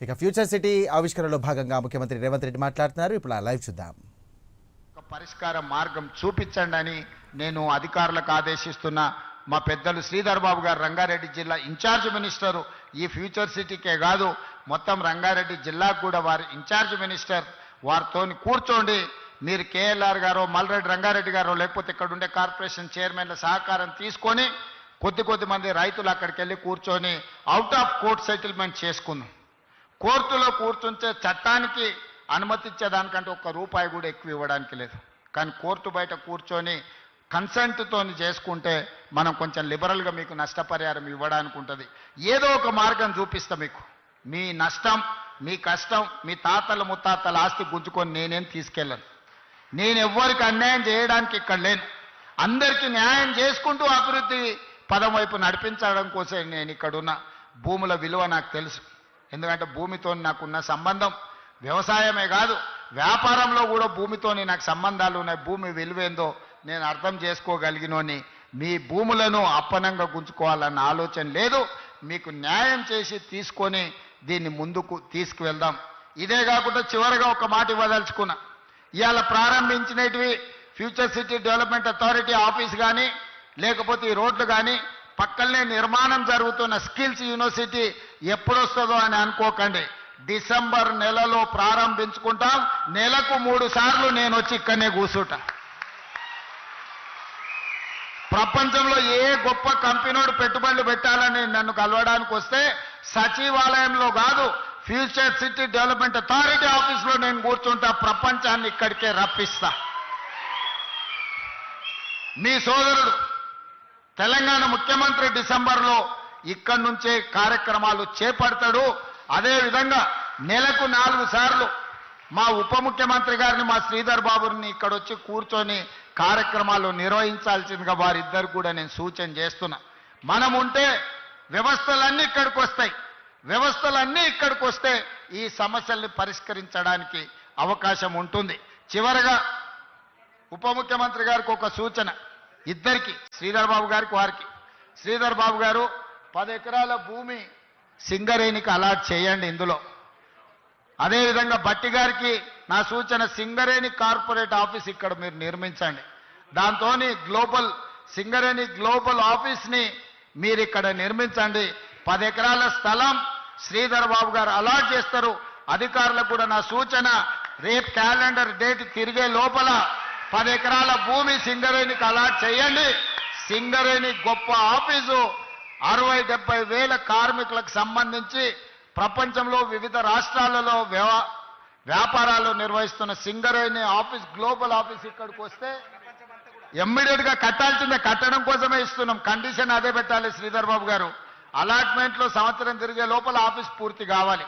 ఇక future city ఆవిష్కరణలో భాగంగా ముఖ్యమంత్రి రేవంత్ రెడ్డి మాట్లాడుతున్నారు. ఇప్పుడు ఆ లైవ్ చూద్దాం. పరిష్కార మార్గం చూపించండి అని నేను అధికారులకు ఆదేశిస్తున్నా. మా పెద్దలు శ్రీధర్ బాబు గారు రంగారెడ్డి జిల్లా ఇన్ఛార్జ్ మినిస్టరు. ఈ ఫ్యూచర్ సిటీకే కాదు మొత్తం రంగారెడ్డి జిల్లాకు కూడా వారు ఇన్ఛార్జ్ మినిస్టర్. వారితో కూర్చోండి. మీరు కేఎల్ఆర్ గారో మల్రెడ్డి రంగారెడ్డి గారో లేకపోతే ఇక్కడ ఉండే కార్పొరేషన్ చైర్మన్ల సహకారం తీసుకొని కొద్ది మంది రైతులు అక్కడికి వెళ్ళి కూర్చొని అవుట్ ఆఫ్ కోర్ట్ సెటిల్మెంట్ చేసుకుందాం. కోర్టులో కూర్చుంటే చట్టానికి అనుమతి ఇచ్చేదానికంటే ఒక్క రూపాయి కూడా ఎక్కువ ఇవ్వడానికి లేదు. కానీ కోర్టు బయట కూర్చొని కన్సెంట్తో చేసుకుంటే మనం కొంచెం లిబరల్గా మీకు నష్టపరిహారం ఇవ్వడానికి ఉంటుంది. ఏదో ఒక మార్గం చూపిస్తా మీకు. మీ నష్టం, మీ కష్టం, మీ తాతల ముత్తాతల ఆస్తి గుంజుకొని నేనేం తీసుకెళ్ళను. నేను ఎవ్వరికి అన్యాయం చేయడానికి ఇక్కడ లేను. అందరికీ న్యాయం చేసుకుంటూ అభివృద్ధి పదం వైపు నడిపించడం కోసం నేను ఇక్కడున్న. భూముల విలువ నాకు తెలుసు. ఎందుకంటే భూమితో నాకున్న సంబంధం వ్యవసాయమే కాదు, వ్యాపారంలో కూడా భూమితోని నాకు సంబంధాలు ఉన్నాయి. భూమి విలువేందో నేను అర్థం చేసుకోగలిగినోని. మీ భూములను అప్పనంగా గుంజుకోవాలన్న ఆలోచన లేదు. మీకు న్యాయం చేసి తీసుకొని దీన్ని ముందుకు తీసుకువెళ్దాం. ఇదే కాకుండా చివరిగా ఒక మాట ఇవ్వదలుచుకున్నా. ఇవాళ ప్రారంభించినవి future city development authority office కానీ లేకపోతే ఈ రోడ్లు కానీ పక్కనే నిర్మాణం జరుగుతున్న స్కిల్స్ యూనివర్సిటీ ఎప్పుడొస్తుందో అని అనుకోకండి. డిసెంబర్ నెలలో ప్రారంభించుకుంటాం. నెలకు 3 సార్లు నేను వచ్చి ఇక్కడనే కూర్చుంటా. ప్రపంచంలో ఏ గొప్ప కంపెనీడు పెట్టుబడులు పెట్టాలని నన్ను కలవడానికి వస్తే సచివాలయంలో కాదు, ఫ్యూచర్ సిటీ డెవలప్మెంట్ అథారిటీ ఆఫీస్లో నేను కూర్చుంటా. ప్రపంచాన్ని ఇక్కడికే రప్పిస్తా. మీ సోదరుడు తెలంగాణ ముఖ్యమంత్రి డిసెంబర్లో ఇక్కడి నుంచే కార్యక్రమాలు చేపడతాడు. అదేవిధంగా నెలకు 4 సార్లు మా ఉప ముఖ్యమంత్రి గారిని, మా శ్రీధర్ బాబుని ఇక్కడ వచ్చి కూర్చొని కార్యక్రమాలు నిర్వహించాల్సిందిగా వారిద్దరు కూడా నేను సూచన చేస్తున్నా. మనం ఉంటే వ్యవస్థలన్నీ ఇక్కడికి వస్తాయి. వ్యవస్థలన్నీ ఇక్కడికి వస్తే ఈ సమస్యల్ని పరిష్కరించడానికి అవకాశం ఉంటుంది. చివరగా ఉప ముఖ్యమంత్రి గారికి ఒక సూచన, ఇద్దరికి, శ్రీధర్ బాబు గారికి వారికి. శ్రీధర్ బాబు గారు 10 ఎకరాల భూమి సింగరేణికి అలాట్ చేయండి ఇందులో. అదేవిధంగా బట్టి గారికి నా సూచన, సింగరేణి కార్పొరేట్ ఆఫీస్ ఇక్కడ మీరు నిర్మించండి. దాంతో సింగరేణి గ్లోబల్ ఆఫీస్ని మీరు ఇక్కడ నిర్మించండి. 10 ఎకరాల స్థలం శ్రీధర్ బాబు గారు అలాట్ చేస్తారు. అధికారులకు కూడా నా సూచన, రేపు క్యాలెండర్ డేట్ తిరిగే లోపల 10 ఎకరాల భూమి సింగరేణికి అలాట్ చేయండి. సింగరేణి గొప్ప ఆఫీసు 60-70 వేల కార్మికులకు సంబంధించి ప్రపంచంలో వివిధ రాష్ట్రాలలో వ్యాపారాలు నిర్వహిస్తున్న సింగరేణి ఆఫీస్, గ్లోబల్ ఆఫీస్ ఇక్కడికి వస్తే ఇమ్మీడియట్గా కట్టాల్సిందే. కట్టడం కోసమే ఇస్తున్నాం. కండిషన్ అదే పెట్టాలి శ్రీధర్ బాబు గారు. అలాట్మెంట్లో సంవత్సరం తిరిగే లోపల ఆఫీస్ పూర్తి కావాలి.